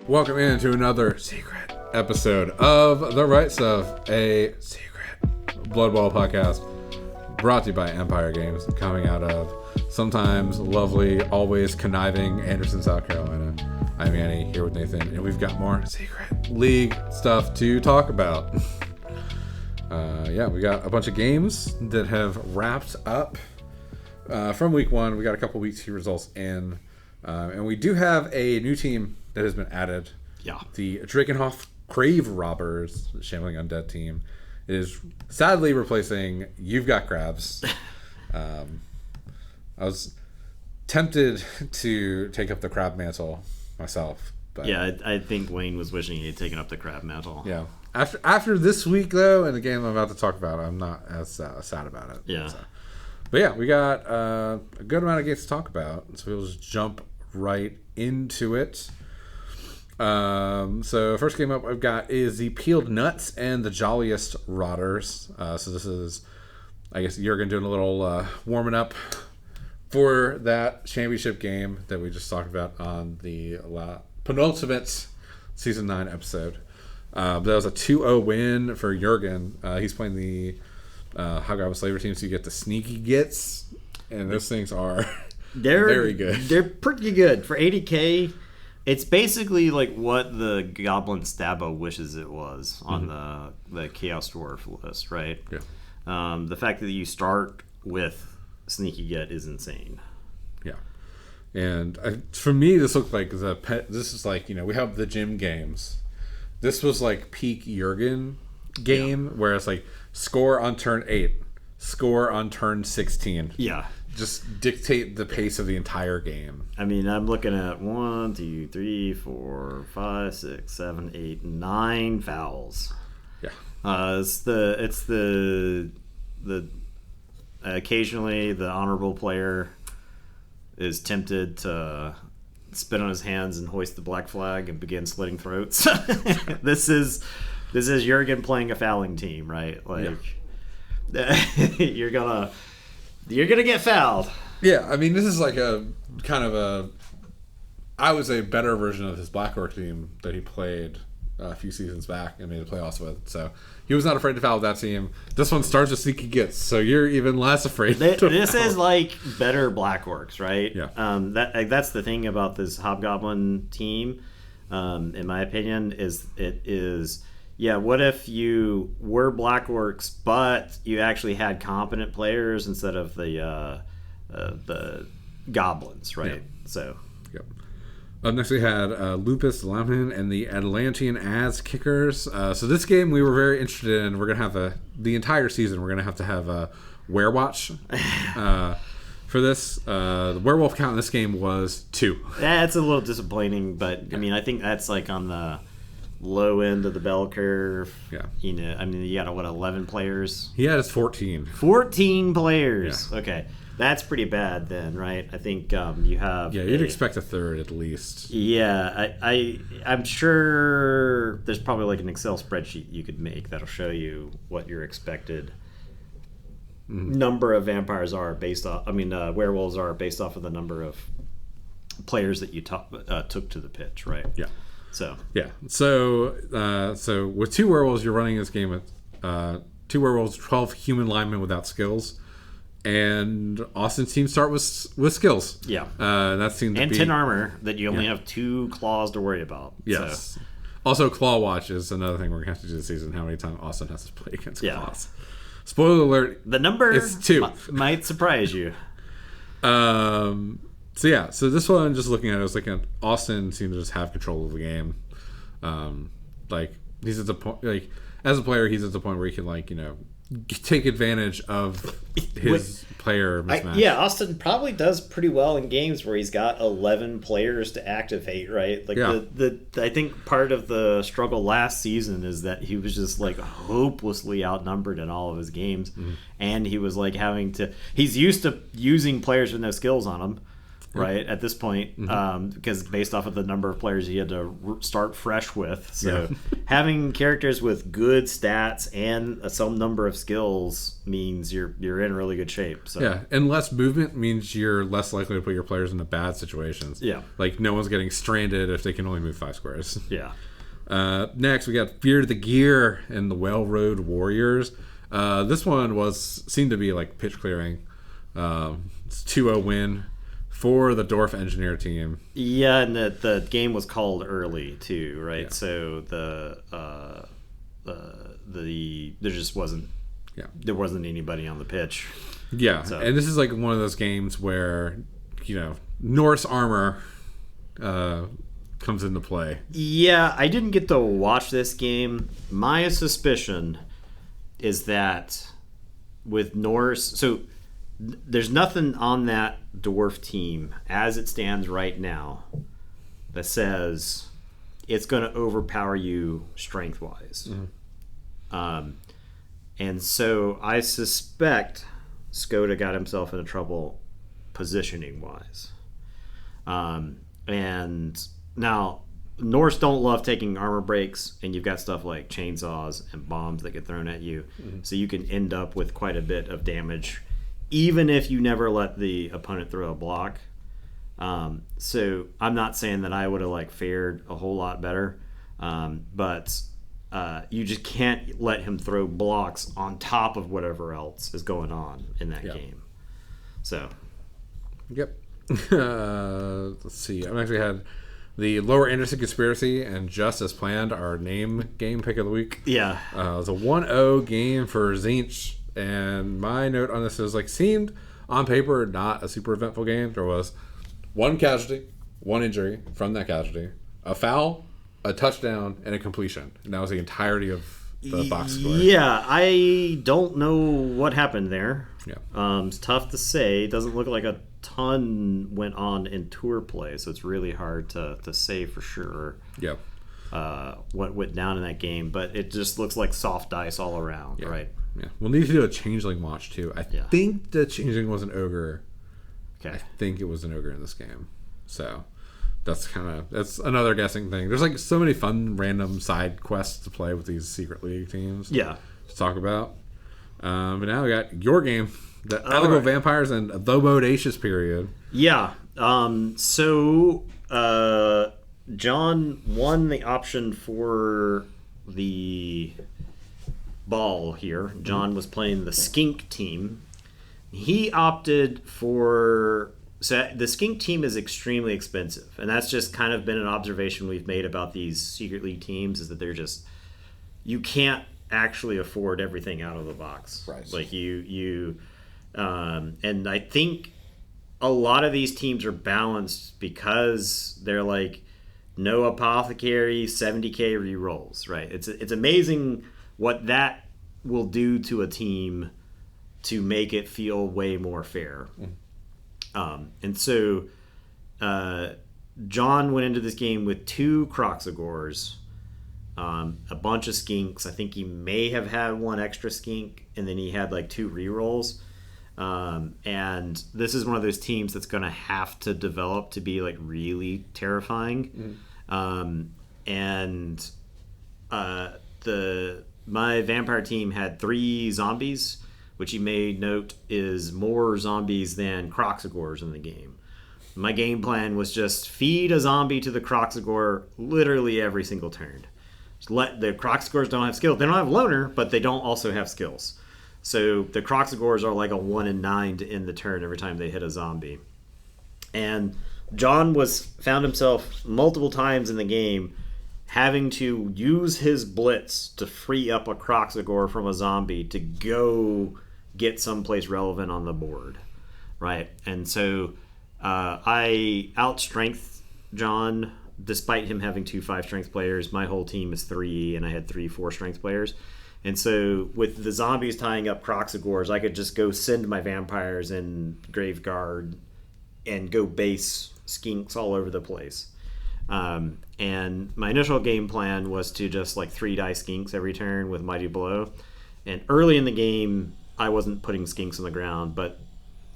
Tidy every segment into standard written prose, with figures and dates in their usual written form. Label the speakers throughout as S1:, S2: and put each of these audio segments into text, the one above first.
S1: Welcome into another secret episode of The Right Stuff, a secret Blood Bowl podcast brought to you by Empire Games, coming out of sometimes lovely, always conniving Anderson, South Carolina. I'm Yannie, here with Nathan, and we've got more secret league stuff to talk about. We got a bunch of games that have wrapped up from week one. We got a couple week two results in, and we do have a new team that has been added.
S2: Yeah.
S1: The Drakenhof Crave Robbers, the Shambling Undead team, is sadly replacing You've Got Crabs. I was tempted to take up the crab mantle myself. But
S2: yeah, I think Wayne was wishing he had taken up the crab mantle.
S1: yeah. After this week, though, and the game I'm about to talk about, I'm not as sad about it.
S2: Yeah.
S1: But yeah, we got a good amount of games to talk about, so we'll just jump right into it. So first game up I've got is the Peeled Nuts and the Jolliest Rotters. So this is, I guess, Jurgen doing a little warming up for that championship game that we just talked about on the penultimate season 9 episode. That was a 2-0 win for Jurgen. He's playing the Hobgoblin Slaver team, so you get the sneaky gets, and those things are very good.
S2: They're pretty good. For 80k, it's basically like what the Goblin Stabbo wishes it was on the Chaos Dwarf list, right?
S1: Yeah.
S2: The fact that you start with sneaky get is insane.
S1: Yeah. And for me, this looked like this is like, we have the gym games. This was like peak Jurgen game, where it's like score on turn 8, score on turn 16.
S2: Yeah.
S1: Just dictate the pace of the entire game.
S2: I mean, I'm looking at 1, 2, 3, 4, 5, 6, 7, 8, 9 fouls.
S1: Yeah.
S2: It's the occasionally the honorable player is tempted to spit on his hands and hoist the black flag and begin slitting throats. This is Jurgen playing a fouling team, right? Like, you're gonna get fouled.
S1: Yeah, I mean, this is like a kind of I would say, better version of his Black Orc team that he played a few seasons back and made the playoffs with. So he was not afraid to foul with that team. This one starts with sneaky gets, so you're even less afraid.
S2: This is like better Black Orcs, right?
S1: Yeah.
S2: That's the thing about this Hobgoblin team, in my opinion, what if you were Black Orcs, but you actually had competent players instead of the goblins, right? Yeah. So.
S1: Yep. Up next we had Lupus Lamnin and the Atlantean As Kickers. So this game we were very interested in. We're going to have the entire season, we're going to have a Werewatch for this. The werewolf count in this game was 2.
S2: Yeah, it's a little disappointing, but I mean, I think that's like on the low end of the bell curve.
S1: Yeah.
S2: I mean, you got 11 players?
S1: He had 14.
S2: 14 players.
S1: Yeah.
S2: Okay. That's pretty bad then, right? I think you have...
S1: Yeah, you'd expect a third at least.
S2: Yeah, I'm sure there's probably like an Excel spreadsheet you could make that'll show you what your expected number of vampires are based off... werewolves are based off of the number of players that you took to the pitch, right?
S1: Yeah.
S2: So...
S1: Yeah. So with 2 werewolves, you're running this game with 2 werewolves, 12 human linemen without skills. And Austin's team start with skills.
S2: Yeah.
S1: That seemed to be
S2: 10 armor that you only have 2 claws to worry about.
S1: Yes.
S2: So.
S1: Also, Claw Watch is another thing we're going to have to do this season. How many times Austin has to play against claws. Spoiler alert.
S2: The number
S1: is 2.
S2: Might surprise you.
S1: So this one, just looking at it, I was like, Austin seemed to just have control of the game. He's at the point, as a player, he's at the point where he can, take advantage of his player mismatch.
S2: Austin probably does pretty well in games where he's got 11 players to activate, right? I think part of the struggle last season is that he was just hopelessly outnumbered in all of his games, and he was he's used to using players with no skills on him. right, at this point, because based off of the number of players he had to start fresh with. So having characters with good stats and some number of skills means you're in really good shape. So.
S1: Yeah, and less movement means you're less likely to put your players into bad situations.
S2: Yeah.
S1: Like no one's getting stranded if they can only move 5 squares.
S2: Yeah.
S1: Next, we got Fear the Gear and the Well Road Warriors. This one seemed to be like pitch clearing. It's 2-0 win for the Dwarf Engineer team.
S2: Yeah, and the game was called early too, right? Yeah. So there just wasn't anybody on the pitch.
S1: Yeah, so. And this is like one of those games where Norse armor comes into play.
S2: Yeah, I didn't get to watch this game. My suspicion is that with Norse, so there's nothing on that dwarf team as it stands right now that says it's going to overpower you strength-wise. And so I suspect Skoda got himself into trouble positioning-wise. And now, Norse don't love taking armor breaks, and you've got stuff like chainsaws and bombs that get thrown at you. So you can end up with quite a bit of damage, even if you never let the opponent throw a block. So I'm not saying that I would have fared a whole lot better, but you just can't let him throw blocks on top of whatever else is going on in that game. So.
S1: Yep. Let's see. I've actually had the Lower Anderson Conspiracy and Just As Planned, our name game pick of the week.
S2: Yeah.
S1: It was a 1-0 game for Zinch, and my note on this is seemed on paper not a super eventful game. There was 1 casualty, 1 injury from that casualty, a foul, a touchdown, and a completion. And that was the entirety of the box score.
S2: Yeah, I don't know what happened there.
S1: Yeah.
S2: It's tough to say. It doesn't look like a ton went on in tour play, so it's really hard to say for sure.
S1: Yeah.
S2: What went down in that game, but it just looks like soft dice all around, right?
S1: Yeah. We'll need to do a changeling watch too. I think the changeling was an ogre.
S2: Okay.
S1: I think it was an ogre in this game. So that's another guessing thing. There's so many fun random side quests to play with these secret league teams.
S2: Yeah.
S1: To talk about. But now we got your game. The Ethical Vampires and the Bodacious period.
S2: Yeah. So John won the option for the ball here. John was playing the Skink team. He opted for... So the Skink team is extremely expensive. And that's just kind of been an observation we've made about these secret league teams, is that they're just... You can't actually afford everything out of the box.
S1: Right.
S2: And I think a lot of these teams are balanced because they're no apothecary, 70k rerolls, right? It's amazing what that will do to a team to make it feel way more fair. And so John went into this game with 2 Croxagores, a bunch of Skinks. I think he may have had 1 extra Skink, and then he had 2 rerolls. And this is one of those teams that's going to have to develop to be really terrifying. My vampire team had 3 zombies, which you may note is more zombies than Croxagores in the game. My game plan was just feed a zombie to the Croxagore literally every single turn. Just let the Croxagores don't have skills. They don't have loner, but they don't also have skills. So the Croxagores are a 1 in 9 to end the turn every time they hit a zombie. And John found himself multiple times in the game having to use his blitz to free up a Croxagore from a zombie to go get someplace relevant on the board, right? And so I outstrength John, despite him having 2 5-strength players. My whole team is 3, and I had 3 4-strength players. And so with the zombies tying up Croxagores, I could just go send my vampires in Graveguard and go base Skinks all over the place. And my initial game plan was to just 3-die Skinks every turn with Mighty Blow. And early in the game, I wasn't putting Skinks on the ground, but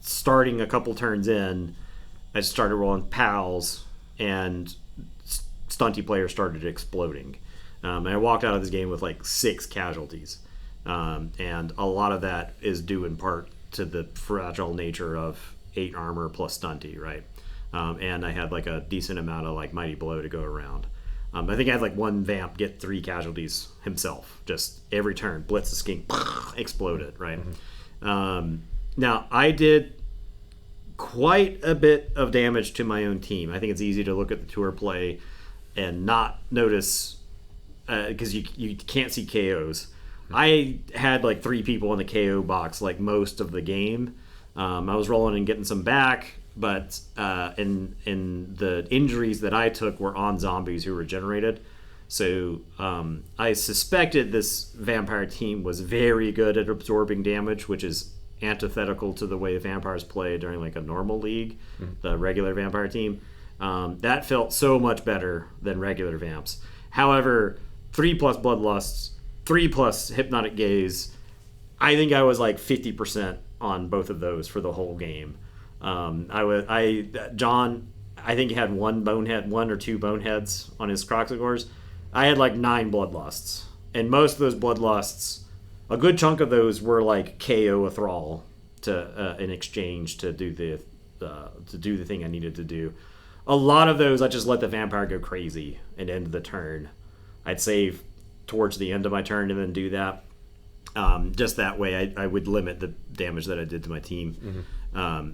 S2: starting a couple turns in, I started rolling pals, and stunty players started exploding. And I walked out of this game with like 6 casualties. And a lot of that is due in part to the fragile nature of 8 armor plus stunty, right? And I had like a decent amount of like mighty blow to go around. I think I had like one vamp get 3 casualties himself, just every turn. Blitz the skink, exploded, right? Now, I did quite a bit of damage to my own team. I think it's easy to look at the tour play and not notice, because you can't see KOs. I had like 3 people in the KO box like most of the game. I was rolling and getting some back, but in the injuries that I took were on zombies who regenerated. So I suspected this vampire team was very good at absorbing damage, which is antithetical to the way vampires play during like a normal league, the regular vampire team. That felt so much better than regular vamps. However, 3+ bloodlusts, 3+ hypnotic gaze, I think I was like 50% on both of those for the whole game. John, I think he had 1 or 2 boneheads on his Croxagores. I had like 9 bloodlusts, and most of those bloodlusts, a good chunk of those were like KO a thrall to in exchange to do the thing I needed to do. A lot of those I just let the vampire go crazy and end the turn. I'd save towards the end of my turn and then do that. Just that way I would limit the damage that I did to my team. I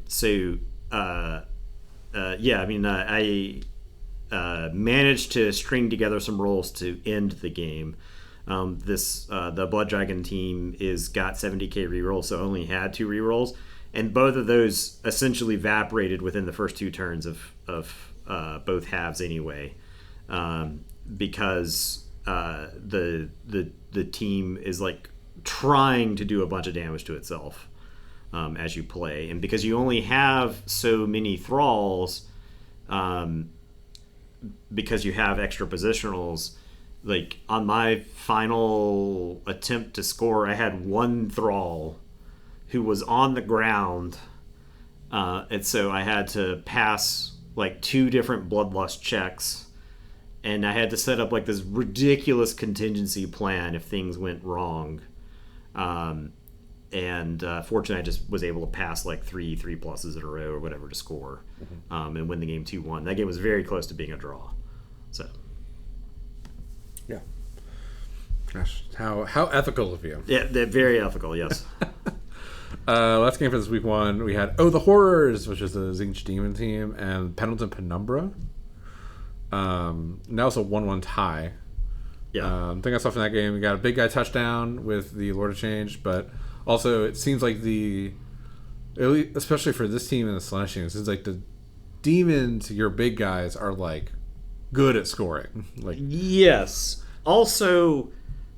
S2: managed to string together some rolls to end the game. The Blood Dragon team got 70k rerolls, so only had 2 rerolls, and both of those essentially evaporated within the first 2 turns of both halves anyway, because the team is like trying to do a bunch of damage to itself as you play, and because you only have so many thralls, because you have extra positionals. Like on my final attempt to score, I had 1 thrall who was on the ground, and so I had to pass like 2 different bloodlust checks, and I had to set up like this ridiculous contingency plan if things went wrong. Fortunately, I just was able to pass like 3 pluses in a row or whatever to score, and win the game 2-1. That game was very close to being a draw. So.
S1: Yeah. Gosh, how ethical of you.
S2: Yeah, they're very ethical, yes.
S1: Last game for this week 1, we had the Horrors, which is the Zinch Demon team, and Pendleton Penumbra. Now it's a 1-1 tie.
S2: Yeah.
S1: Thing I saw from that game, we got a big guy touchdown with the Lord of Change, but also it seems like especially for this team and the Slashing, it seems like the demons, your big guys, are like good at scoring. Like,
S2: yes. Also,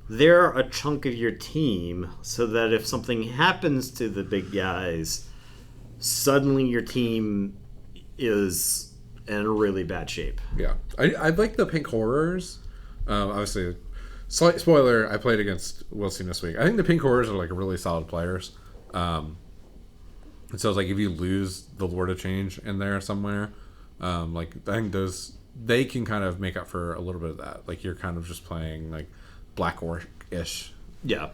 S2: they're a chunk of your team, so that if something happens to the big guys, suddenly your team is in really bad shape.
S1: Yeah. I like the Pink Horrors. Obviously, slight spoiler, I played against Wilson this week. I think the Pink Horrors are like really solid players. And so it's like if you lose the Lord of Change in there somewhere, like I think they can kind of make up for a little bit of that. Like you're kind of just playing like Black Orc-ish.
S2: Yeah.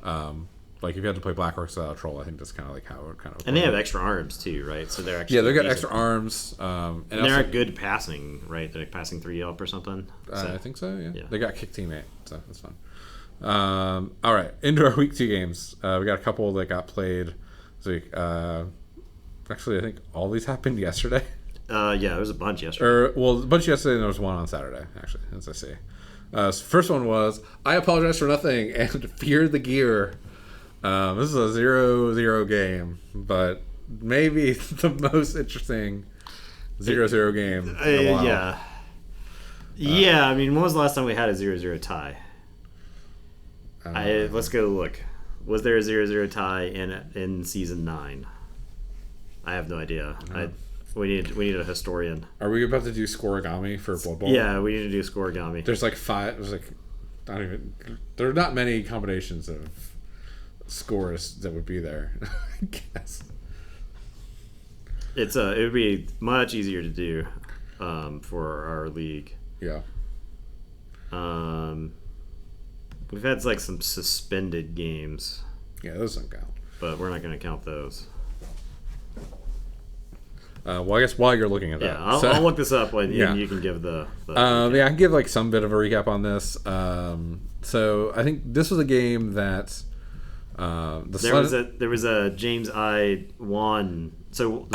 S1: Like if you had to play Black Orcs without a troll, I think that's kind of like how it kind of.
S2: And they have extra arms too, right? So they're actually
S1: they've got extra arms.
S2: And they're good passing, right? They're passing 3 up or something. So.
S1: I think so. Yeah. They got kick teammate, so that's fun. All right, into our week 2 games. We got a couple that got played this week. Actually, I think all these happened yesterday.
S2: Yeah, there was a bunch yesterday.
S1: A bunch yesterday, and there was one on Saturday, actually, as I see. So first one was, I apologize for nothing, and Fear the Gear. This is a 0-0 game, but maybe the most interesting 0-0 game in a while.
S2: Yeah, I mean, when was the last time we had a 0-0 tie? Let's go look. Was there a 0-0 tie in season 9? I have no idea. We need a historian.
S1: Are we about to do scoregami for Blood Bowl?
S2: Yeah, we need to do scoregami.
S1: There's like 5. There's like there are not many combinations of scores that would be there. I guess.
S2: it would be much easier to do for our league.
S1: Yeah.
S2: We've had like some suspended games.
S1: Yeah, those don't count.
S2: But we're not going to count those.
S1: Well, I guess while you're looking at that,
S2: I'll look this up and you can give the
S1: I can give like some bit of a recap on this. So I think this was a game that
S2: there was a James I won. So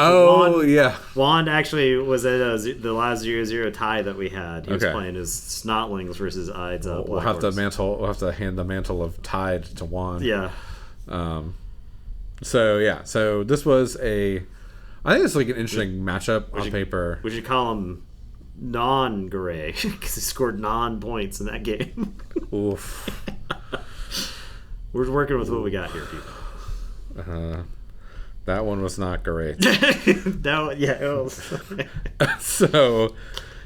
S2: Juan actually was at the last 0-0 tie that we had. He was playing his Snotlings versus Ides.
S1: We'll have to hand the mantle of Tide to Juan.
S2: Yeah.
S1: So this was I think it's like an interesting matchup on paper.
S2: We should call him non-Gray because he scored non-points in that game.
S1: Oof.
S2: We're working with what we got here, people.
S1: That one was not great.
S2: It was.
S1: So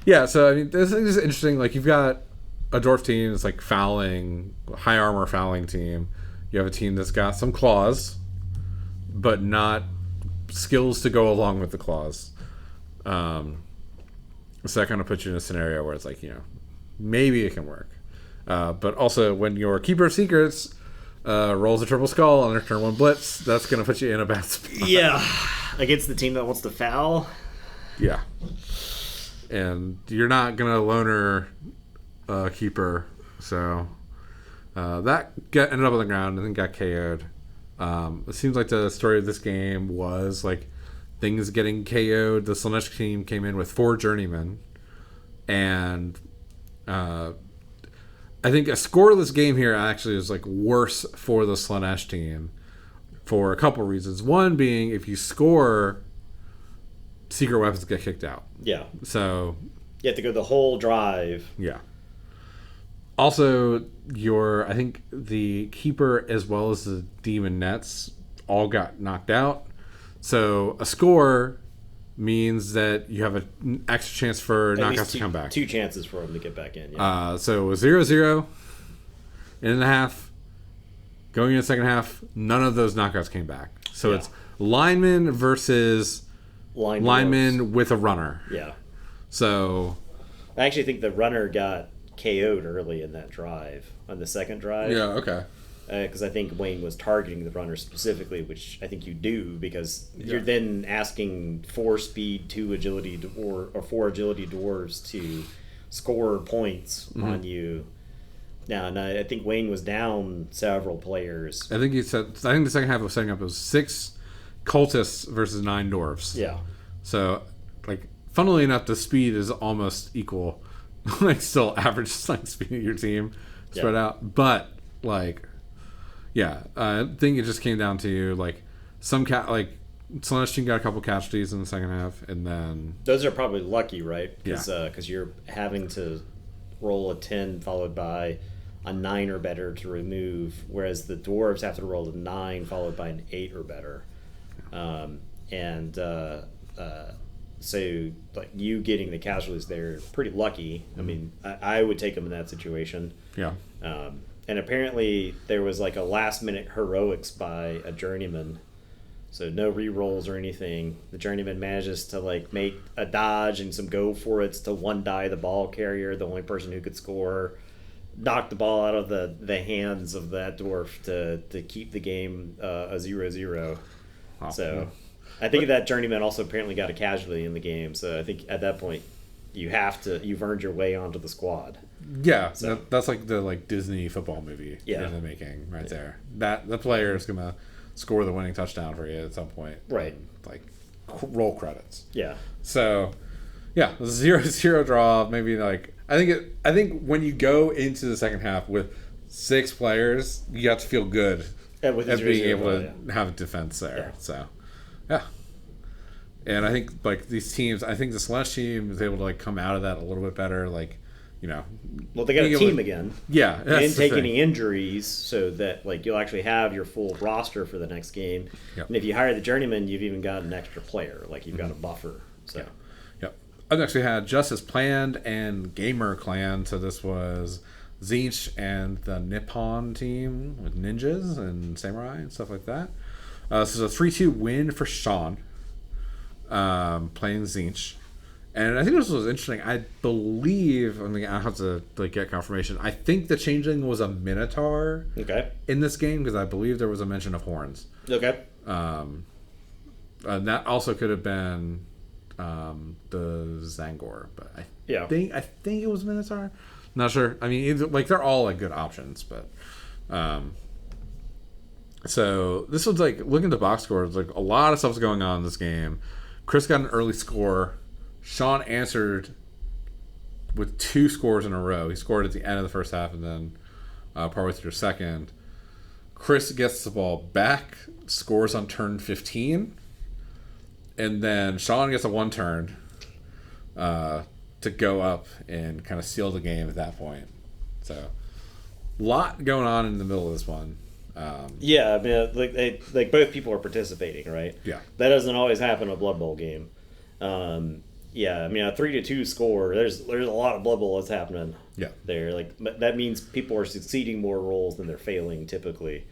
S1: I mean, this is interesting. Like, you've got a dwarf team that's like fouling, high armor fouling team. You have a team that's got some claws, but not skills to go along with the claws. So that kind of puts you in a scenario where it's like, maybe it can work. But also, when your Keeper of Secrets rolls a triple skull on their turn 1 blitz, that's going to put you in a bad spot.
S2: Yeah. Against the team that wants to foul.
S1: Yeah. And you're not going to loner Keeper. So that ended up on the ground and then got KO'd. It seems like the story of this game was like things getting KO'd. The Slaanesh team came in with 4 journeymen, and I think a scoreless game here actually is like worse for the Slaanesh team for a couple reasons. One being, if you score, secret weapons get kicked out.
S2: Yeah.
S1: So
S2: you have to go the whole drive.
S1: Yeah. Also, I think the Keeper as well as the Demon Nets all got knocked out. So a score means that you have an extra chance for knockouts to come back.
S2: 2 chances for them to get back in. Yeah.
S1: So it was 0-0 in the half. Going in the second half, none of those knockouts came back. So it's lineman versus lineman with a runner.
S2: Yeah.
S1: So
S2: I actually think the runner got KO'd early in that drive, on the second drive.
S1: Yeah, okay.
S2: Because I think Wayne was targeting the runner specifically, which I think you do, because you're then asking 4 speed, 2 agility, or 4 agility dwarves to score points on you. Now, and I think Wayne was down several players.
S1: I think the second half was setting up, it was 6 cultists versus 9 dwarves.
S2: Yeah.
S1: So, like, funnily enough, the speed is almost equal. Like, still average speed of your team spread out. But, like, I think it just came down to, like, Slaanesh team got a couple casualties in the second half, and then
S2: those are probably lucky, right?
S1: Yeah.
S2: Because you're having to roll a 10 followed by a 9 or better to remove, whereas the dwarves have to roll a 9 followed by an 8 or better. So, like, you getting the casualties there, pretty lucky. I mean, I would take them in that situation.
S1: Yeah.
S2: And apparently there was like a last-minute heroics by a journeyman. So no re-rolls or anything. The journeyman manages to like make a dodge and some go for it's to 1-die the ball carrier, the only person who could score. Knock the ball out of the hands of that dwarf to keep the game a 0-0.
S1: Oh,
S2: so I think that journeyman also apparently got a casualty in the game. So I think at that point you've earned your way onto the squad.
S1: Yeah, so that's like the Disney football movie in the making there. That the player is gonna score the winning touchdown for you at some point,
S2: right?
S1: Like roll credits.
S2: Yeah.
S1: So yeah, 0-0 draw. Maybe like I think when you go into the second half with 6 players, you have to feel good at being able to have a defense there. Yeah. So yeah. And I think like these teams, I think the Slaanesh team is able to like come out of that a little bit better, like.
S2: Well, they got a team again.
S1: Yeah,
S2: they didn't take any injuries, so that like you'll actually have your full roster for the next game.
S1: Yep.
S2: And if you hire the journeyman, you've even got an extra player, like you've got a buffer. So,
S1: yep. I've actually had Just As Planned and Gamer Clan. So this was Zinch and the Nippon team with ninjas and samurai and stuff like that. This is a 3-2 win for Sean. playing Zinch. And I think this was interesting. I believe, I have to get confirmation. I think the changeling was a Minotaur in this game because I believe there was a mention of horns.
S2: Okay.
S1: And that also could have been the Zangor, but I think it was Minotaur. Not sure. I mean, they're all good options, but so this was looking at the box scores. A lot of stuff's going on in this game. Chris got an early score. Sean answered with 2 scores in a row. He scored at the end of the first half and then partway through the second. Chris gets the ball back, scores on turn 15, and then Sean gets a 1 turn to go up and kind of seal the game at that point. So, a lot going on in the middle of this one.
S2: Yeah, I mean, both people are participating, right?
S1: Yeah,
S2: that doesn't always happen in a Blood Bowl game. Yeah, I mean, a 3-2 score. There's a lot of Blood Bowl that's happening.
S1: Yeah,
S2: there, that means people are succeeding more rolls than they're failing typically,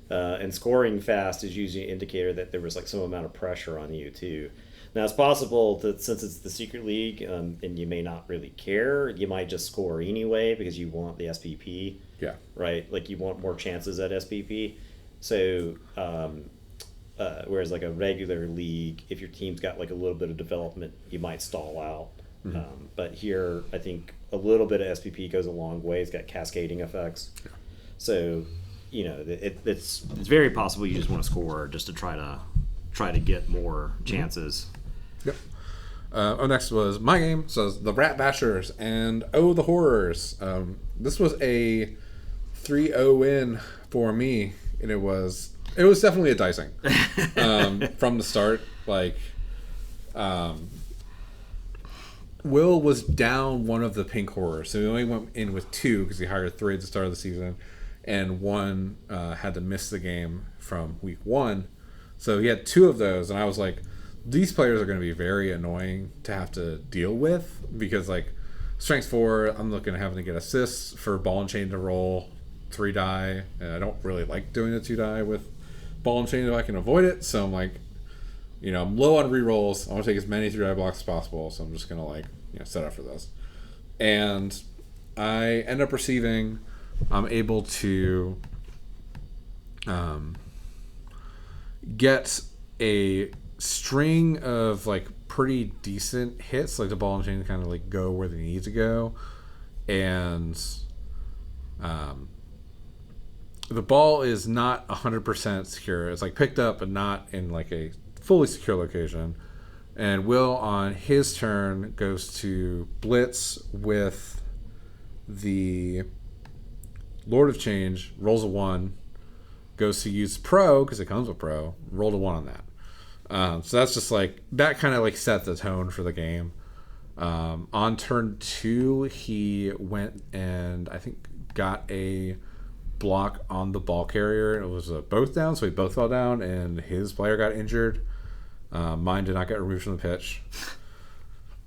S2: and scoring fast is usually an indicator that there was some amount of pressure on you too. Now it's possible that since it's the secret league, and you may not really care, you might just score anyway because you want the SPP.
S1: Yeah,
S2: right. You want more chances at SPP. So. Whereas a regular league, if your team's got a little bit of development, you might stall out. But here, I think a little bit of SPP goes a long way. It's got cascading effects. Yeah. So, it's very possible you just want to score just to try to get more chances.
S1: Yep. Next was my game. So the Rat Bashers and the Horrors. This was a 3-0 win for me, and it was definitely a dicing from the start. Will was down one of the pink horrors, so he only went in with 2 because he hired 3 at the start of the season, and 1 had to miss the game from week 1. So he had 2 of those, and I was like, these players are going to be very annoying to have to deal with because strength 4, I'm looking at having to get assists for ball and chain to roll 3 die, and I don't really like doing the 2 die with ball and chain if I can avoid it. So I'm I'm low on rerolls. I want to take as many 3 die blocks as possible. So I'm just gonna set up for this. And I end up receiving. I'm able to get a string of pretty decent hits. The ball and chain kind of go where they need to go, and the ball is not 100% secure. It's picked up but not in a fully secure location. And Will on his turn goes to blitz with the Lord of Change, rolls a 1, goes to use Pro because it comes with Pro, rolled a 1 on that. So that's just that kind of set the tone for the game. On turn 2, he went and I think got a block on the ball carrier. It was both down, so we both fell down, and his player got injured. Mine did not get removed from the pitch.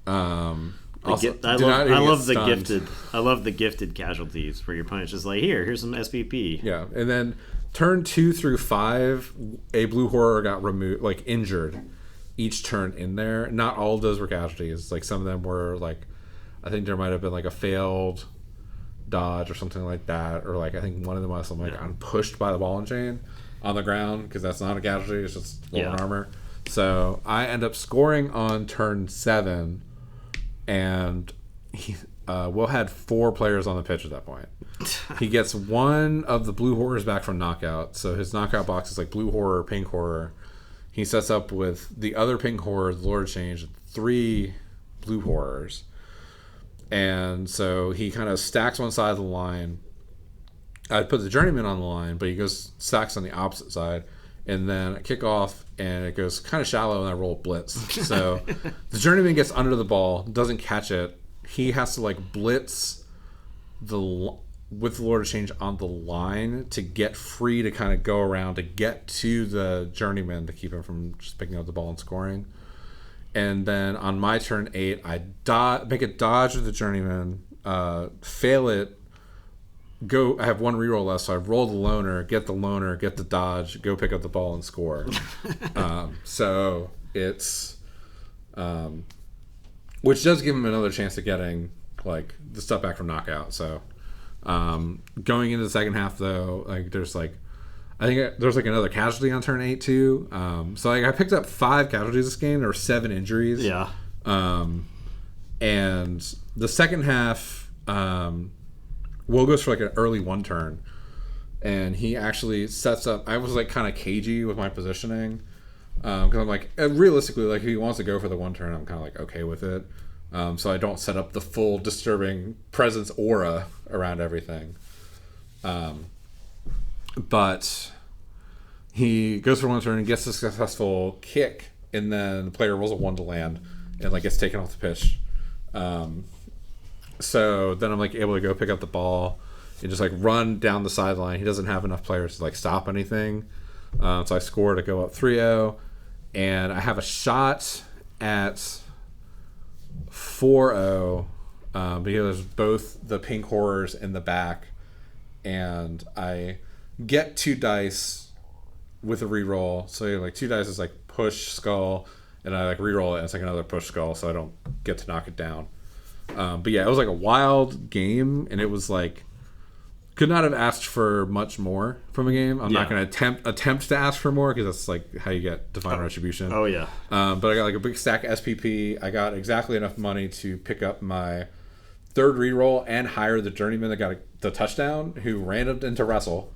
S1: Also, I love the gifted casualties where your opponent's just here's some SPP. Yeah, and then turn 2 through 5, a blue horror got removed, injured each turn in there. Not all of those were casualties. Some of them were I think there might have been a failed dodge or something like that, or I think one of them was I'm pushed by the ball and chain on the ground because that's not a casualty, it's just low on armor. So I end up scoring on turn 7, and Will had 4 players on the pitch at that point. He gets 1 of the blue horrors back from knockout, so his knockout box is blue horror, pink horror. He sets up with the other pink horror, the Lord Change, 3 blue horrors. And so he kind of stacks one side of the line. I'd put the journeyman on the line, but he goes stacks on the opposite side. And then I kick off, and it goes kind of shallow, and I roll blitz. So the journeyman gets under the ball, doesn't catch it. He has to blitz with the Lord of Change on the line to get free to kind of go around to get to the journeyman to keep him from just picking up the ball and scoring. And then on my turn 8, I make a dodge with the journeyman, fail it, I have 1 reroll left, so I roll the loner, get the dodge, go pick up the ball and score. So it's which does give him another chance of getting like the stuff back from knockout. So going into the second half though, like I think there's like another casualty on turn 8 too. So like I picked up 5 casualties this game. There were 7 injuries.
S2: Yeah.
S1: And the second half, Will goes for like an early 1 turn, and he actually sets up. I was like kind of cagey with my positioning because I'm like realistically, like if he wants to go for the 1 turn, I'm kind of like okay with it. So I don't set up the full disturbing presence aura around everything. But he goes for 1 turn and gets a successful kick, and then the player rolls a 1 to land and like gets taken off the pitch. So then I'm like able to go pick up the ball and just like run down the sideline. He doesn't have enough players to like stop anything. So I score to go up 3-0, and I have a shot at 4-0 because there's both the pink horrors in the back, and I get 2 dice with a reroll. So like 2 dice is like push skull, and I like reroll it and it's like another push skull, so I don't get to knock it down. But yeah, it was like a wild game, and it was like could not have asked for much more from a game. I'm not going to attempt to ask for more because that's like how you get divine retribution.
S2: Oh yeah.
S1: But I got like a big stack of SPP. I got exactly enough money to pick up my 3rd reroll and hire the journeyman that got the touchdown, who ran it into wrestle.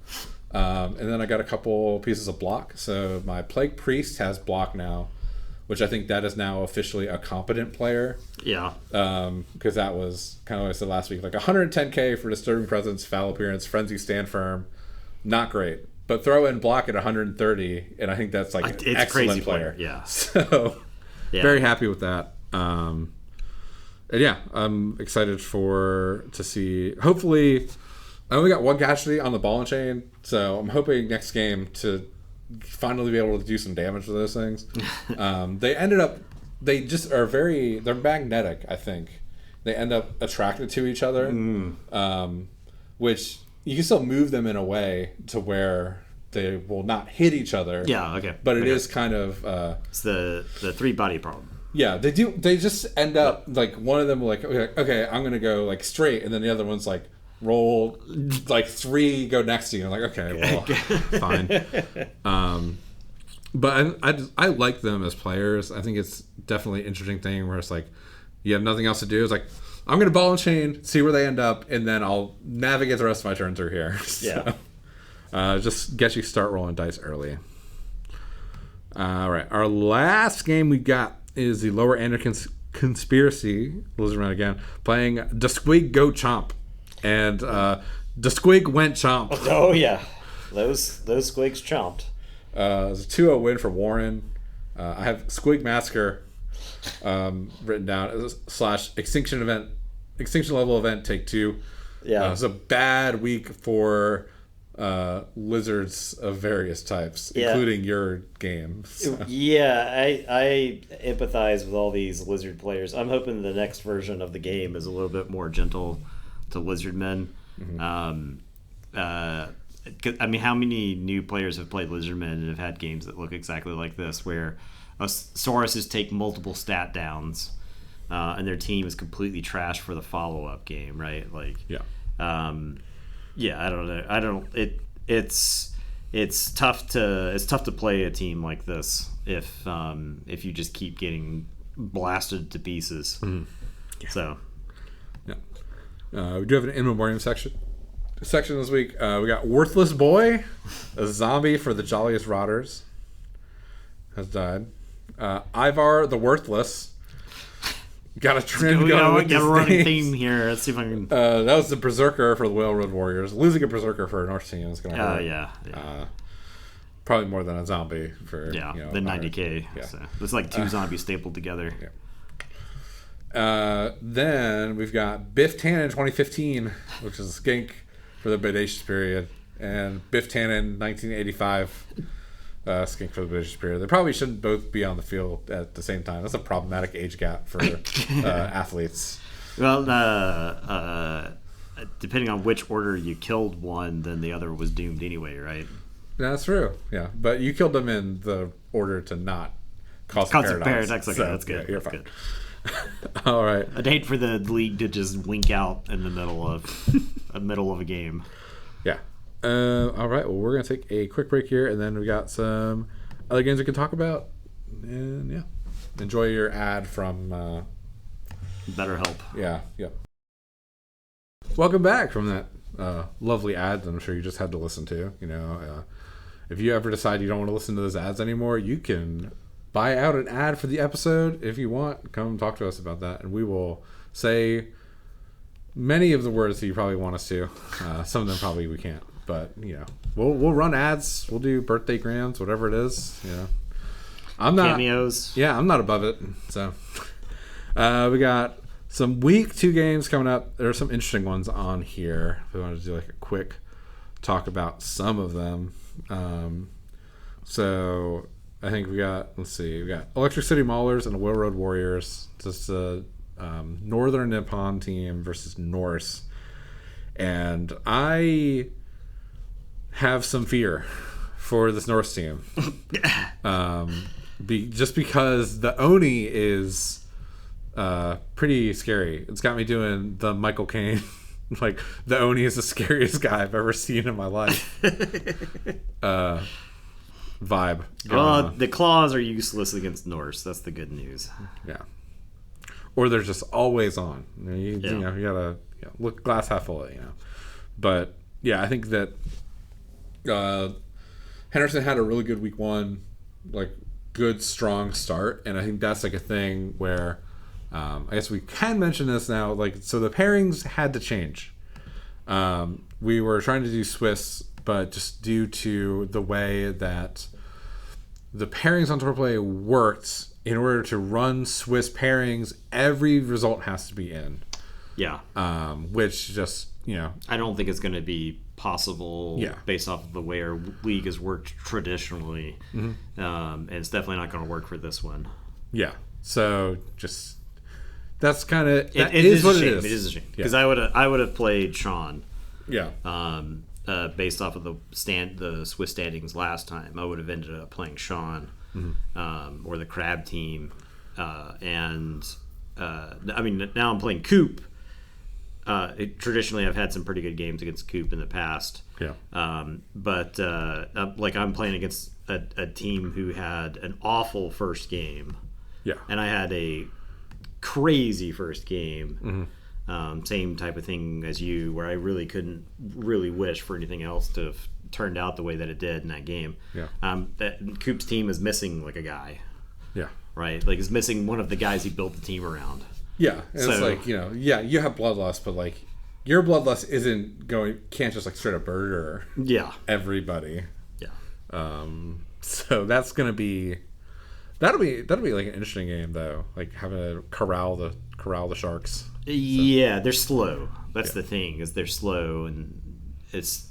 S1: And then I got a couple pieces of block. So my Plague Priest has block now, which I think that is now officially a competent player. Yeah. Because that was kind of what I said last week. Like 110k for Disturbing Presence, Foul Appearance, Frenzy, Stand Firm. Not great. But throw in block at 130, and I think that's like an excellent
S2: crazy
S1: player.
S2: Yeah.
S1: So very happy with that. And yeah, I'm excited to see. Hopefully, I only got 1 casualty on the ball and chain, so I'm hoping next game to finally be able to do some damage to those things. They just are they're magnetic, I think. They end up attracted to each other, which you can still move them in a way to where they will not hit each other.
S2: Yeah, okay.
S1: But it is kind of...
S2: it's the 3-body problem.
S1: Yeah, they do. They just end up, like, one of them will like, okay, I'm going to go, like, straight, and then the other one's like, roll, like 3 go next to you. I'm like, okay, well, fine. But I like them as players. I think it's definitely an interesting thing where it's like you have nothing else to do. It's like I'm gonna ball and chain, see where they end up, and then I'll navigate the rest of my turn through here. So, just get you start rolling dice early. All right, our last game we got is the Lower Anakin Conspiracy. Lizardman again playing Desquig Go Chomp. And Desquig went chomp.
S2: Oh yeah, those squigs chomped.
S1: It was a 2-0 win for Warren. I have Squig Massacre written down / extinction level event take 2. Yeah, it's a bad week for lizards of various types, including your game. So.
S2: Yeah, I empathize with all these lizard players. I'm hoping the next version of the game is a little bit more gentle to lizard men. I mean, how many new players have played lizard men and have had games that look exactly like this, where Sauruses take multiple stat downs and their team is completely trashed for the follow-up game, right? Like, I don't know. It's tough to play a team like this if you just keep getting blasted to pieces. So
S1: we do have an in memoriam section this week. We got Worthless Boy, a zombie for the Jolliest Rotters, has died. Ivar the Worthless got a trend going with
S2: a running theme here. Let's see if I can.
S1: That was the Berserker for the Whale Road Warriors. Losing a Berserker for a North team is going to hurt. Probably more than a zombie for
S2: than 90k. Yeah. So it's like 2 zombies stapled together.
S1: Yeah. Then we've got Biff Tannen 2015, which is a skink for the Bodacious period, and Biff Tannen 1985, skink for the Bodacious period. They probably shouldn't both be on the field at the same time. That's a problematic age gap for athletes.
S2: Well, depending on which order you killed one, then the other was doomed anyway, right?
S1: That's true. Yeah, but you killed them in the order to not
S2: Constant Paradox. Okay,
S1: So,
S2: that's good.
S1: Yeah, you're
S2: that's
S1: fine.
S2: good.
S1: All right.
S2: I'd hate for the league to just wink out in the middle of a game.
S1: Yeah. All right. Well, we're gonna take a quick break here, and then we got some other games we can talk about. And yeah, enjoy your ad from.
S2: BetterHelp.
S1: Yeah. Yep. Welcome back from that lovely ad that I'm sure you just had to listen to. If you ever decide you don't want to listen to those ads anymore, you can buy out an ad for the episode if you want. Come talk to us about that, and we will say many of the words that you probably want us to. Some of them probably we can't, but we'll run ads. We'll do birthday grams, whatever it is. I'm not
S2: cameos.
S1: Yeah, I'm not above it. So we got some week 2 games coming up. There are some interesting ones on here. If we wanted to do like a quick talk about some of them. So I think we got Electric City Maulers and the Will Road Warriors. Just a Northern Nippon team versus Norse. And I have some fear for this Norse team. Just because the Oni is pretty scary. It's got me doing the Michael Caine. Like, the Oni is the scariest guy I've ever seen in my life. Vibe.
S2: The claws are useless against Norse. That's the good news.
S1: Yeah. Or they're just always on. You gotta look glass half full. But yeah, I think that Henderson had a really good week 1, like good strong start, and I think that's like a thing where I guess we can mention this now. Like, so the pairings had to change. We were trying to do Swiss, but just due to the way that the pairings on Tour Play worked, in order to run Swiss pairings, every result has to be in.
S2: Yeah.
S1: Which just,
S2: I don't think it's going to be possible based off of the way our league has worked traditionally. Mm-hmm. And it's definitely not going to work for this one. Yeah.
S1: So just, that's kind of,
S2: it is what it is. It is a shame. Because I would have played Sean.
S1: Yeah.
S2: Based off of the Swiss standings last time, I would have ended up playing Sean. Mm-hmm. Or the Crab team, and I mean, now I'm playing Coop. Traditionally, I've had some pretty good games against Coop in the past.
S1: Yeah.
S2: But like, I'm playing against a team who had an awful first game.
S1: Yeah.
S2: And I had a crazy first game.
S1: Mm-hmm.
S2: Same type of thing as you, where I really couldn't really wish for anything else to have turned out the way that it did in that game.
S1: Yeah.
S2: That Coop's team is missing like a guy.
S1: Yeah.
S2: Right? Like, it's missing one of the guys he built the team around.
S1: Yeah. And so, it's like, you have bloodlust, but like, your bloodlust can't just like straight up murder everybody.
S2: Yeah.
S1: So that'll be like an interesting game though. Like, having to corral the sharks. So.
S2: Yeah, they're slow. That's the thing, is they're slow, and it's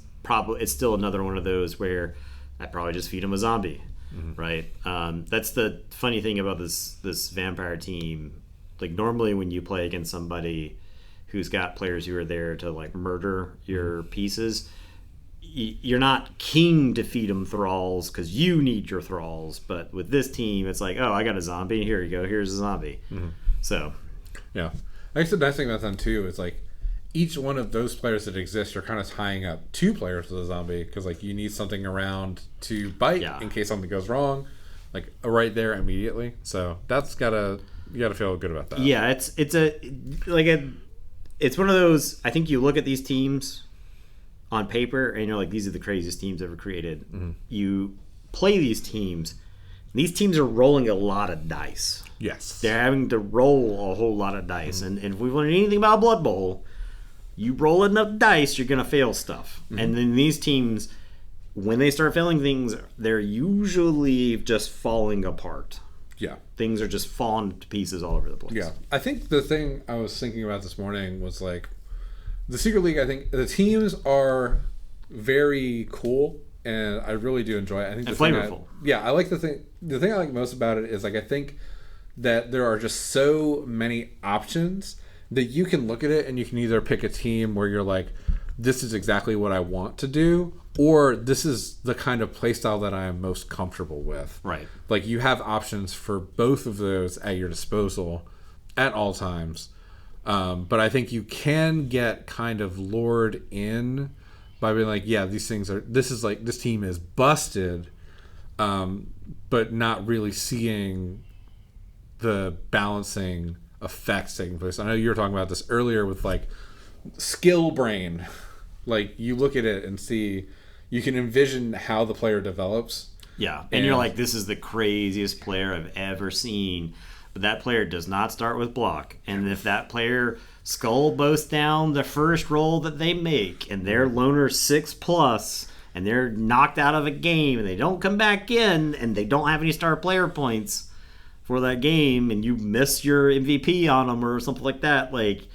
S2: still another one of those where I probably just feed him a zombie. Mm-hmm. Right? That's the funny thing about this vampire team. Like, normally when you play against somebody who's got players who are there to like murder your pieces, you're not king to feed them thralls because you need your thralls. But with this team, it's like, oh, I got a zombie. Here you go. Here's a zombie. Mm-hmm. So,
S1: yeah. I guess the nice thing about them too is like, each one of those players that exist are kind of tying up 2 players with a zombie, because like, you need something around to bite in case something goes wrong, like right there immediately. So you gotta feel good about that.
S2: Yeah, it's one of those. I think you look at these teams on paper and you're like, these are the craziest teams ever created. Mm-hmm. You play these teams. These teams are rolling a lot of dice.
S1: Yes,
S2: they're having to roll a whole lot of dice, and if we've learned anything about Blood Bowl, you roll enough dice, you're gonna fail stuff. Mm-hmm. And then these teams, when they start failing things, they're usually just falling apart.
S1: Yeah.
S2: Things are just falling to pieces all over the place.
S1: Yeah. I think the thing I was thinking about this morning was like, the Secret League, I think the teams are very cool, and I really do enjoy it. I think
S2: and flavorful.
S1: I like the thing I like most about it is like, I think that there are just so many options that you can look at it and you can either pick a team where you're like, this is exactly what I want to do, or this is the kind of playstyle that I am most comfortable with.
S2: Right.
S1: Like, you have options for both of those at your disposal at all times. But I think you can get kind of lured in by being like, yeah, this team is busted, but not really seeing the balancing effects taking place. I know you were talking about this earlier with like skill brain. Like, you look at it and see, you can envision how the player develops.
S2: Yeah, and you're like, this is the craziest player I've ever seen. But that player does not start with block. And if that player skull boasts down the first roll that they make, and they're loner 6+, and they're knocked out of a game, and they don't come back in, and they don't have any star player points for that game, and you miss your MVP on them or something like that, like,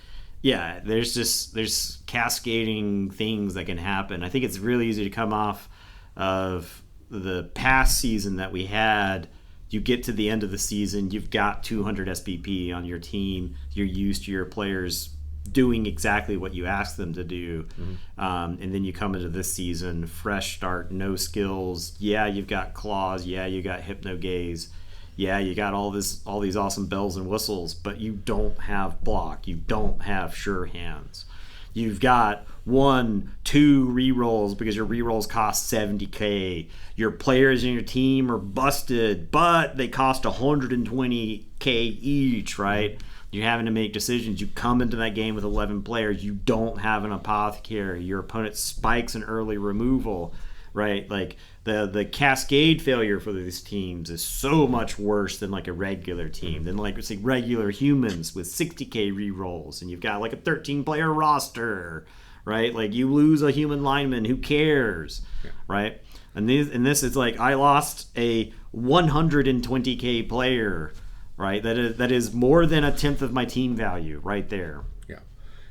S2: yeah, there's cascading things that can happen. I think it's really easy to come off of the past season that we had. You get to the end of the season, you've got 200 SPP on your team. You're used to your players doing exactly what you ask them to do. Mm-hmm. And then you come into this season, fresh start, no skills. Yeah, you've got claws. Yeah, you got hypno gaze. Yeah, you got all these awesome bells and whistles, but you don't have block. You don't have sure hands. You've got 1-2 rerolls because your rerolls cost 70k. Your players in your team are busted, but they cost 120k each, right? You're having to make decisions. You come into that game with 11 players. You don't have an apothecary. Your opponent spikes an early removal, right? Like, the cascade failure for these teams is so much worse than like a regular team, than like, say, regular humans with 60k rerolls, and you've got like a 13-player roster, right? Like, you lose a human lineman, who cares, right? And this is like, I lost a 120k player, right? That is more than 1/10 of my team value right there.
S1: Yeah,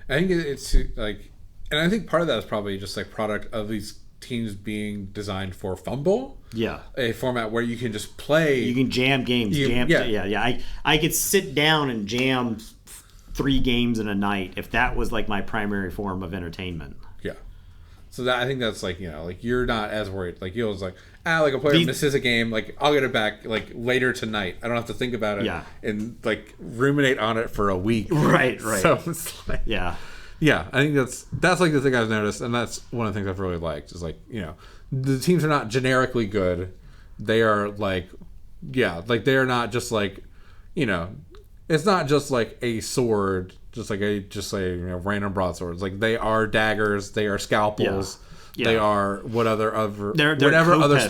S1: I think it's like, and I think part of that is probably just like product of these teams being designed for fumble.
S2: Yeah,
S1: a format where you can just play.
S2: You can jam games. I could sit down and jam 3 games in a night if that was like my primary form of entertainment.
S1: Yeah. So that, I think that's like, like, you're not as worried. Like, you're like, like a player misses a game, like, I'll get it back like later tonight. I don't have to think about it and like ruminate on it for a week.
S2: Right.
S1: So it's like, yeah, I think that's like the thing I've noticed, and that's one of the things I've really liked is like, the teams are not generically good. They are like, like, they are not just like, it's not just like a sword, just like random broadswords. Like, they are daggers, they are scalpels. Yeah. They are whatever other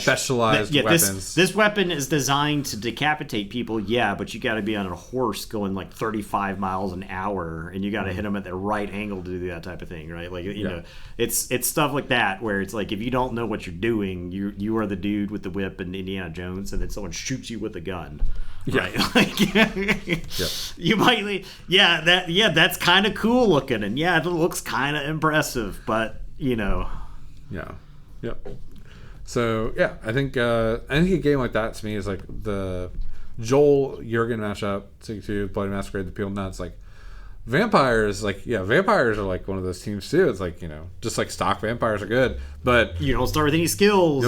S1: specialized weapons.
S2: This weapon is designed to decapitate people, but you got to be on a horse going like 35 miles an hour, and you got to hit them at the right angle to do that type of thing, right? Like, it's stuff like that where it's like, if you don't know what you're doing, you are the dude with the whip in Indiana Jones, and then someone shoots you with a gun. Right, you might, that's kind of cool looking, and it looks kind of impressive, but
S1: So I think a game like that to me is like the Joel Jurgen matchup, to Bloody Masquerade, the Peel Nuts. Like, vampires, vampires are like one of those teams too. It's like, just like stock vampires are good, but
S2: you don't start with any skills.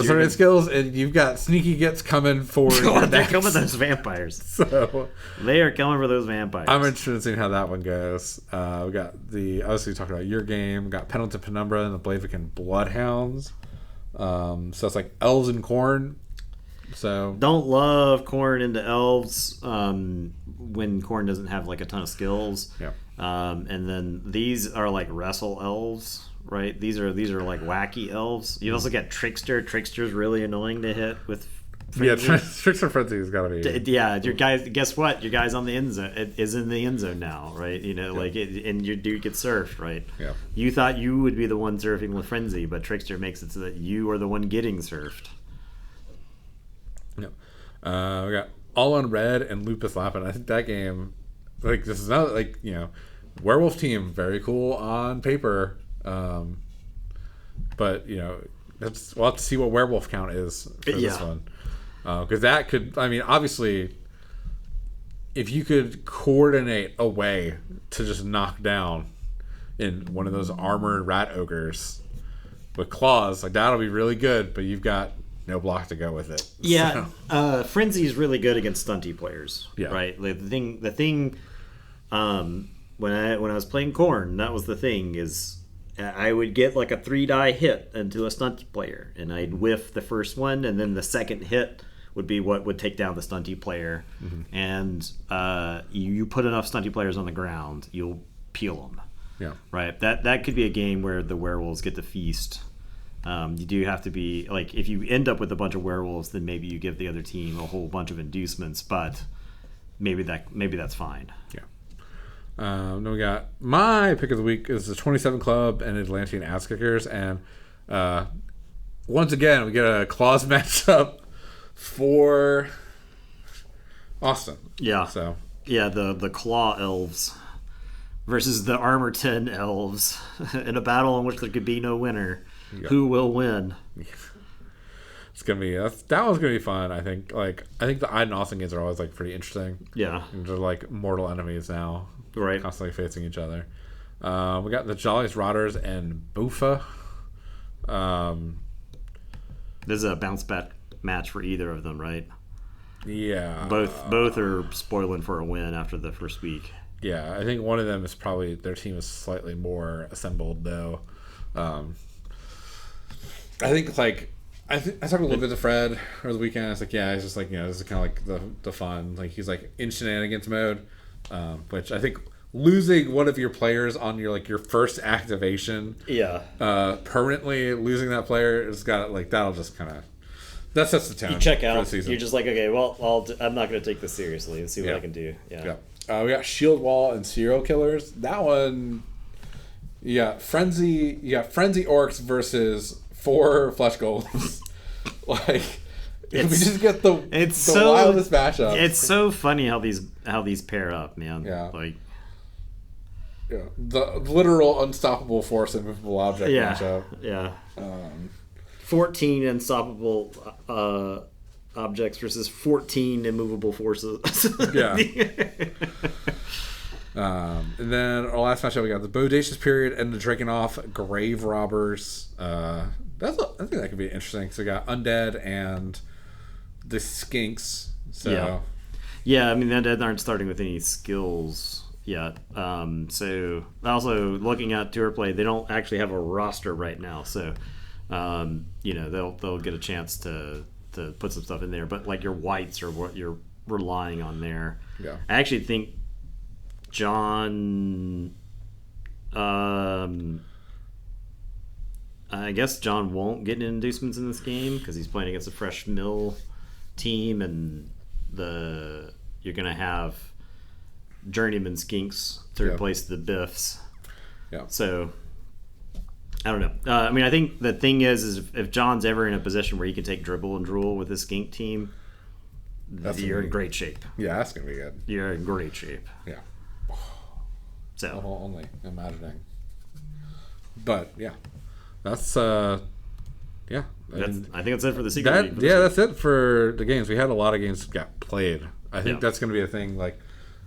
S1: And you've got sneaky gets coming for.
S2: They're coming those vampires.
S1: So they
S2: are coming for those vampires.
S1: I'm interested in seeing how that one goes. We got obviously talking about your game. We got Pendleton Penumbra and the Blaviken Bloodhounds. So it's like elves and corn. So
S2: don't love corn into elves when corn doesn't have like a ton of skills. And then these are like wrestle elves, right? These are like wacky elves. You also got trickster. Trickster's really annoying to hit with frenzy.
S1: Trickster frenzy has got to be.
S2: Your guys. Guess what? Your guy's on the end zone. It is in the end zone now, right? And your dude gets surfed, right?
S1: Yeah.
S2: You thought you would be the one surfing with frenzy, but Trickster makes it so that you are the one getting surfed.
S1: Yep. We got All on Red and Lupus Lapin. I think that game, like, this is not like, werewolf team, very cool on paper. But we'll have to see what werewolf count is for this one. Because that could, obviously, if you could coordinate a way to just knock down, in one of those armored rat ogres with claws. Like, that'll be really good, but you've got no block to go with it.
S2: Yeah, Frenzy is really good against stunty players.
S1: Yeah.
S2: Right. Like the thing. When I was playing Corn, that was the thing. Is I would get like a 3-die hit into a stunty player, and I'd whiff the first one, and then the second hit would be what would take down the stunty player. And you put enough stunty players on the ground, you'll peel them.
S1: Yeah.
S2: Right. That could be a game where the werewolves get to feast. You do have to be like, if you end up with a bunch of werewolves, then maybe you give the other team a whole bunch of inducements, but maybe that's fine.
S1: Yeah. Then we got my pick of the week is the 27 Club and Atlantean Ass Kickers, and once again we get a claws matchup for Austin.
S2: Yeah.
S1: So
S2: yeah, the Claw Elves versus the Armor 10 Elves in a battle in which there could be no winner.
S1: Yeah.
S2: Who will win?
S1: It's gonna be that one's gonna be fun. I think the Iden Austin games are always like pretty interesting.
S2: Yeah.
S1: And they're like mortal enemies now.
S2: Right.
S1: Constantly facing each other. We got the Jolliest Rotters and Boofa.
S2: This is a bounce back match for either of them, right?
S1: Yeah.
S2: Both are spoiling for a win after the first week.
S1: Yeah, I think one of them is probably their team is slightly more assembled though. I think like I talked a little bit to Fred over the weekend. It's like, yeah, it's just like, this is kind of like the fun. Like, he's like in shenanigans mode, which I think losing one of your players on your first activation, permanently losing that player has got like that'll just kind of that sets the tone.
S2: You check out.
S1: For the season.
S2: You're just like, okay, well, I'm not going to take this seriously. Let's see what I can do. Yeah.
S1: We got Shield Wall and Serial Killers. That one, Frenzy. You got Frenzy Orcs versus 4 Flesh Golems. Like, we just get the wildest matchup.
S2: It's so funny how these pair up, man.
S1: Yeah.
S2: Like,
S1: the literal unstoppable force and movable object matchup.
S2: Yeah. 14 unstoppable objects versus 14 immovable forces.
S1: Yeah. And then our last matchup, we got the Bodacious Period and the Drakenhoff Grave Robbers. I think that could be interesting because we got Undead and the Skinks. So
S2: yeah, I mean, the Undead aren't starting with any skills yet. So also looking at tour play, they don't actually have a roster right now. So they'll get a chance to put some stuff in there. But like your whites are what you're relying on there.
S1: Yeah.
S2: I actually think John. I guess John won't get any inducements in this game because he's playing against a fresh mill team, and you're gonna have journeyman skinks to replace the biffs.
S1: Yeah.
S2: So I don't know. I mean, I think the thing is if John's ever in a position where he can take dribble and drool with his skink team, you're in great shape.
S1: Yeah, that's gonna be good.
S2: You're in great shape.
S1: Yeah.
S2: So
S1: only imagining. But yeah, that's I
S2: think that's it for the secret league.
S1: That's it for the games. We had a lot of games that got played. I think that's going to be a thing. Like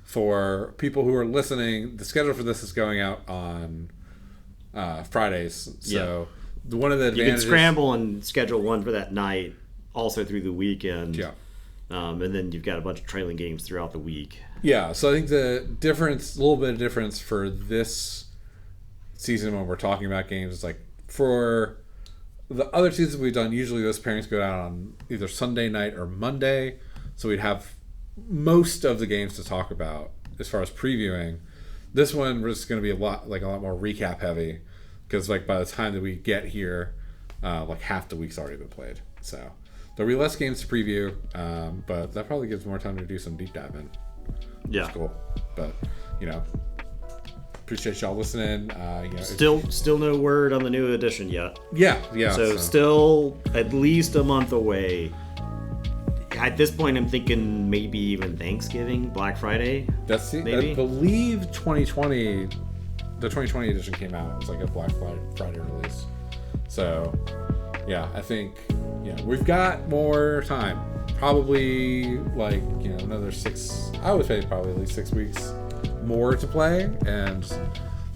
S1: for people who are listening, the schedule for this is going out on Fridays. So one of the advantages,
S2: you can scramble and schedule one for that night, also through the weekend.
S1: Yeah.
S2: And then you've got a bunch of trailing games throughout the week.
S1: Yeah, so I think the difference, a little bit of difference for this season when we're talking about games is like for the other seasons we've done, usually those pairings go out on either Sunday night or Monday. So we'd have most of the games to talk about as far as previewing. This one was going to be a lot more recap heavy because like by the time that we get here, like half the week's already been played. So there'll be less games to preview, but that probably gives more time to do some deep dive in.
S2: Yeah.
S1: It's cool. But, appreciate y'all listening.
S2: Still no word on the new edition yet.
S1: Yeah.
S2: So still at least a month away. At this point, I'm thinking maybe even Thanksgiving, Black Friday. Maybe?
S1: I believe 2020, the 2020 edition came out. It was like a Black Friday release. So, yeah, I think we've got more time. Probably another 6. I would say probably at least 6 weeks more to play, and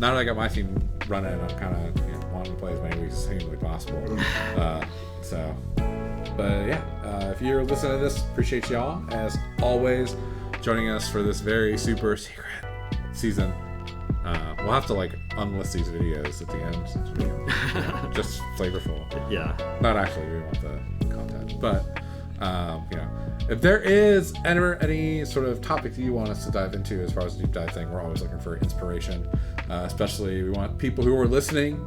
S1: now that I got my team running, I'm kind of wanting to play as many weeks as humanly possible. But yeah, if you're listening to this, appreciate y'all as always joining us for this very super secret season. We'll have to unlist these videos at the end, since just flavorful.
S2: Yeah.
S1: Not actually, we want the content, but if there is any sort of topic that you want us to dive into as far as a deep dive thing, we're always looking for inspiration. Especially, we want people who are listening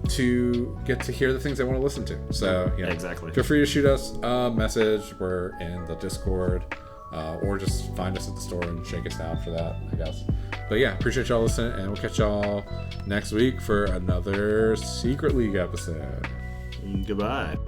S1: to get to hear the things they want to listen to. So
S2: exactly.
S1: Feel free to shoot us a message. We're in the Discord, or just find us at the store and shake us down for that, I guess. But yeah, appreciate y'all listening, and we'll catch y'all next week for another Secret League episode.
S2: Goodbye.